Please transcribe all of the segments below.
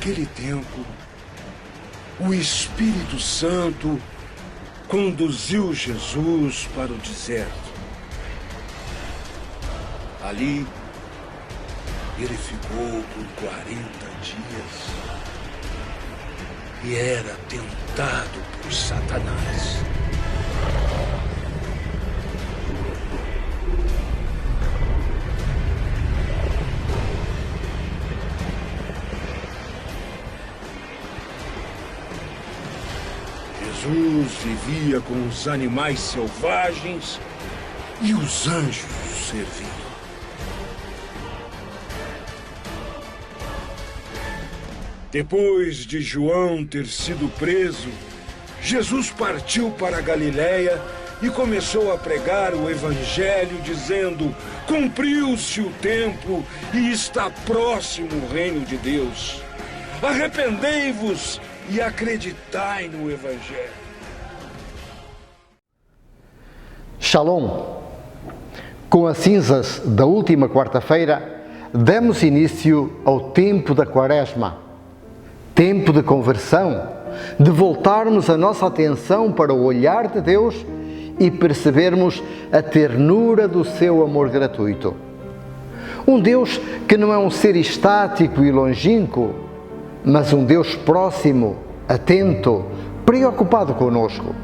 Naquele tempo, o Espírito Santo conduziu Jesus para o deserto. Ali, ele ficou por 40 dias e era tentado por Satanás. Jesus vivia com os animais selvagens e os anjos o serviam. Depois de João ter sido preso, Jesus partiu para a Galiléia e começou a pregar o Evangelho, dizendo: cumpriu-se o tempo e está próximo o reino de Deus. Arrependei-vos e acreditai no Evangelho. Shalom! Com as cinzas da última quarta-feira, demos início ao tempo da Quaresma. Tempo de conversão, de voltarmos a nossa atenção para o olhar de Deus e percebermos a ternura do seu amor gratuito. Um Deus que não é um ser estático e longínquo, mas um Deus próximo, atento, preocupado conosco.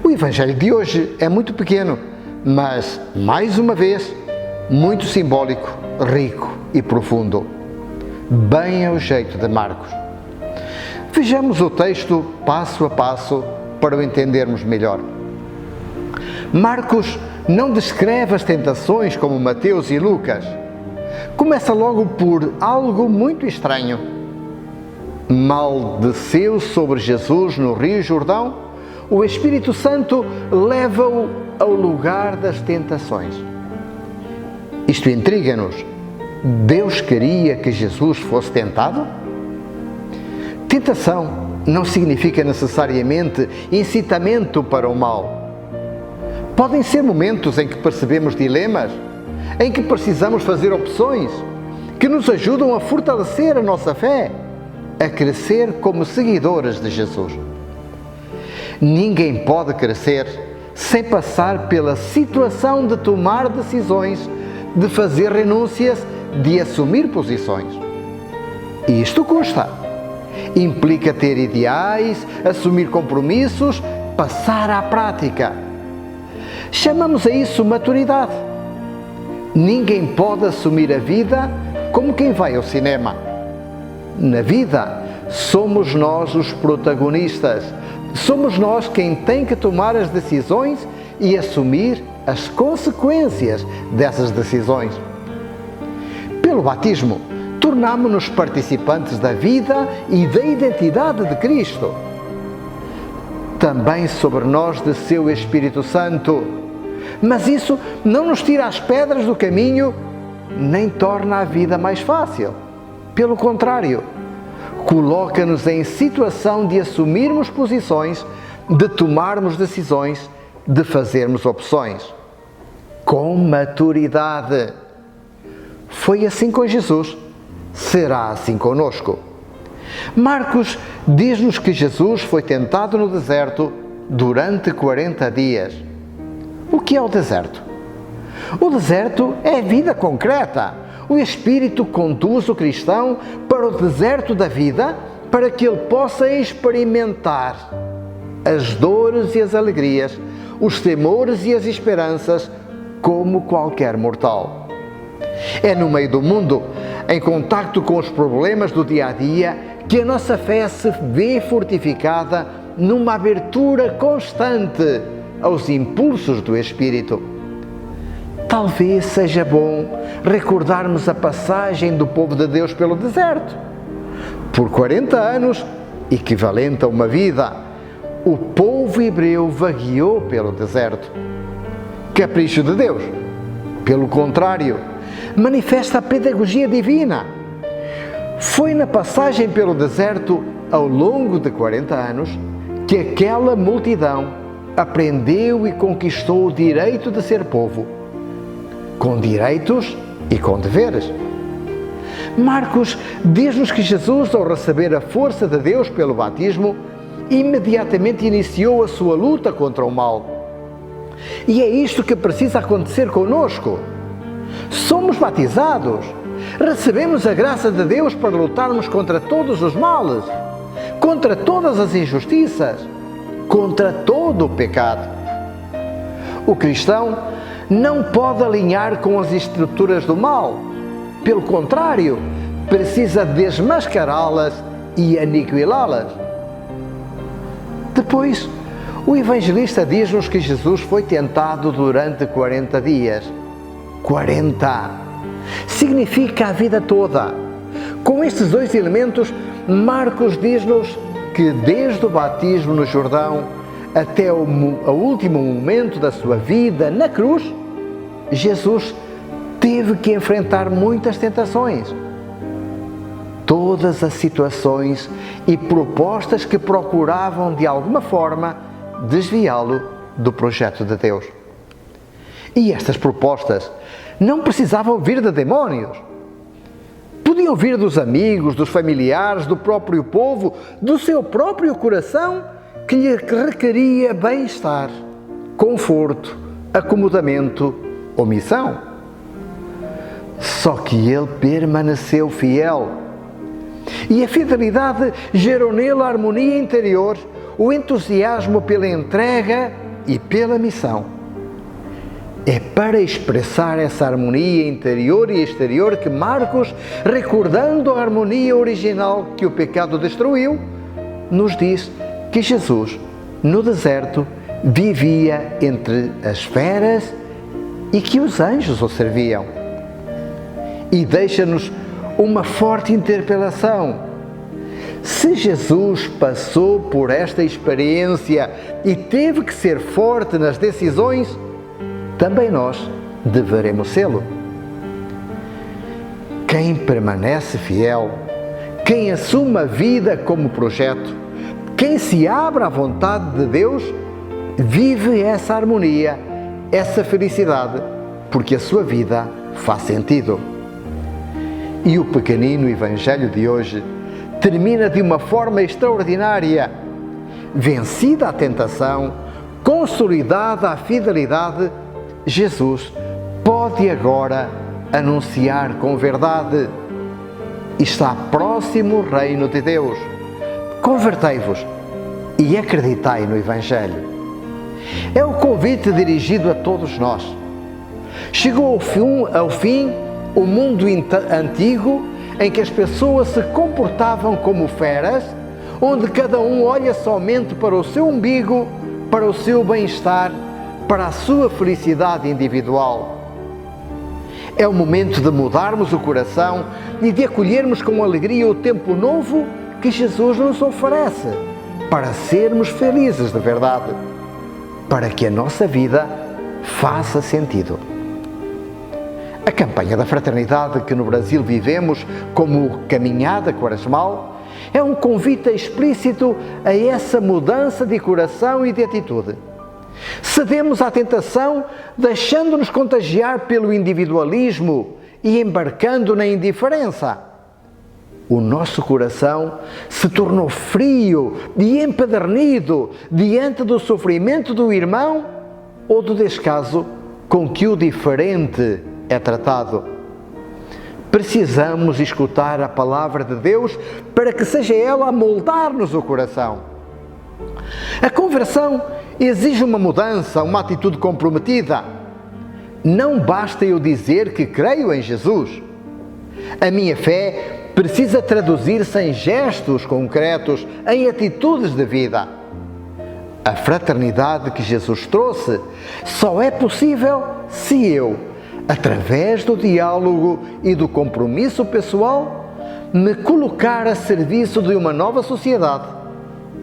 O Evangelho de hoje é muito pequeno, mas, mais uma vez, muito simbólico, rico e profundo. Bem ao jeito de Marcos. Vejamos o texto passo a passo para o entendermos melhor. Marcos não descreve as tentações como Mateus e Lucas. Começa logo por algo muito estranho. Mal desceu sobre Jesus no Rio Jordão, o Espírito Santo leva-o ao lugar das tentações. Isto intriga-nos. Deus queria que Jesus fosse tentado? Tentação não significa necessariamente incitamento para o mal. Podem ser momentos em que percebemos dilemas, em que precisamos fazer opções, que nos ajudam a fortalecer a nossa fé, a crescer como seguidores de Jesus. Ninguém pode crescer sem passar pela situação de tomar decisões, de fazer renúncias, de assumir posições. E isto custa. Implica ter ideais, assumir compromissos, passar à prática. Chamamos a isso maturidade. Ninguém pode assumir a vida como quem vai ao cinema. Na vida, somos nós os protagonistas. Somos nós quem tem que tomar as decisões e assumir as consequências dessas decisões. Pelo batismo, tornamo-nos participantes da vida e da identidade de Cristo. Também sobre nós desceu o Espírito Santo, mas isso não nos tira as pedras do caminho, nem torna a vida mais fácil. Pelo contrário, coloca-nos em situação de assumirmos posições, de tomarmos decisões, de fazermos opções. Com maturidade. Foi assim com Jesus. Será assim conosco. Marcos diz-nos que Jesus foi tentado no deserto durante 40 dias. O que é o deserto? O deserto é a vida concreta. O Espírito conduz o cristão para o deserto da vida para que ele possa experimentar as dores e as alegrias, os temores e as esperanças como qualquer mortal. É no meio do mundo, em contacto com os problemas do dia a dia, que a nossa fé se vê fortificada numa abertura constante aos impulsos do Espírito. Talvez seja bom recordarmos a passagem do povo de Deus pelo deserto. Por 40 anos, equivalente a uma vida, o povo hebreu vagueou pelo deserto. Capricho de Deus? Pelo contrário, manifesta a pedagogia divina. Foi na passagem pelo deserto, ao longo de 40 anos, que aquela multidão aprendeu e conquistou o direito de ser povo, com direitos e com deveres. Marcos diz-nos que Jesus, ao receber a força de Deus pelo batismo, imediatamente iniciou a sua luta contra o mal. E é isto que precisa acontecer conosco. Somos batizados, recebemos a graça de Deus para lutarmos contra todos os males, contra todas as injustiças, contra todo o pecado. O cristão não pode alinhar com as estruturas do mal. Pelo contrário, precisa desmascará-las e aniquilá-las. Depois, o evangelista diz-nos que Jesus foi tentado durante 40 dias. 40! Significa a vida toda. Com estes dois elementos, Marcos diz-nos que desde o batismo no Jordão até o último momento da sua vida na cruz, Jesus teve que enfrentar muitas tentações. Todas as situações e propostas que procuravam de alguma forma desviá-lo do projeto de Deus. E estas propostas não precisavam vir de demónios. Podiam vir dos amigos, dos familiares, do próprio povo, do seu próprio coração, que lhe requeria bem-estar, conforto, acomodamento ou missão. Só que ele permaneceu fiel. E a fidelidade gerou nele a harmonia interior, o entusiasmo pela entrega e pela missão. É para expressar essa harmonia interior e exterior que Marcos, recordando a harmonia original que o pecado destruiu, nos diz que Jesus, no deserto, vivia entre as feras e que os anjos o serviam. E deixa-nos uma forte interpelação. Se Jesus passou por esta experiência e teve que ser forte nas decisões, também nós deveremos sê-lo. Quem permanece fiel, quem assume a vida como projeto, quem se abre à vontade de Deus, vive essa harmonia, essa felicidade, porque a sua vida faz sentido. E o pequenino Evangelho de hoje termina de uma forma extraordinária. Vencida a tentação, consolidada a fidelidade, Jesus pode agora anunciar com verdade: está próximo o reino de Deus. Convertei-vos e acreditai no Evangelho. É o convite dirigido a todos nós. Chegou ao fim o mundo antigo, em que as pessoas se comportavam como feras, onde cada um olha somente para o seu umbigo, para o seu bem-estar, para a sua felicidade individual. É o momento de mudarmos o coração e de acolhermos com alegria o tempo novo que Jesus nos oferece, para sermos felizes de verdade, para que a nossa vida faça sentido. A campanha da fraternidade que no Brasil vivemos como caminhada quaresmal é um convite explícito a essa mudança de coração e de atitude. Cedemos à tentação, deixando-nos contagiar pelo individualismo e embarcando na indiferença. O nosso coração se tornou frio e empedernido diante do sofrimento do irmão ou do descaso com que o diferente é tratado. Precisamos escutar a palavra de Deus para que seja ela a moldar-nos o coração. A conversão exige uma mudança, uma atitude comprometida. Não basta eu dizer que creio em Jesus. A minha fé precisa traduzir-se em gestos concretos, em atitudes de vida. A fraternidade que Jesus trouxe só é possível se eu, através do diálogo e do compromisso pessoal, me colocar a serviço de uma nova sociedade,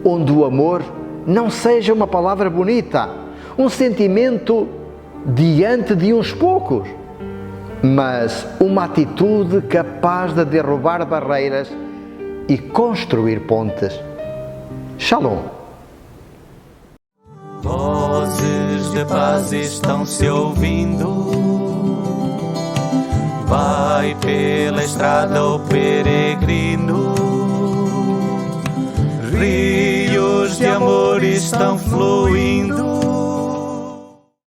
onde o amor não seja uma palavra bonita, um sentimento diante de uns poucos, mas uma atitude capaz de derrubar barreiras e construir pontes. Shalom. Vozes de paz estão se ouvindo Vai pela estrada o peregrino, rios de amor estão fluindo.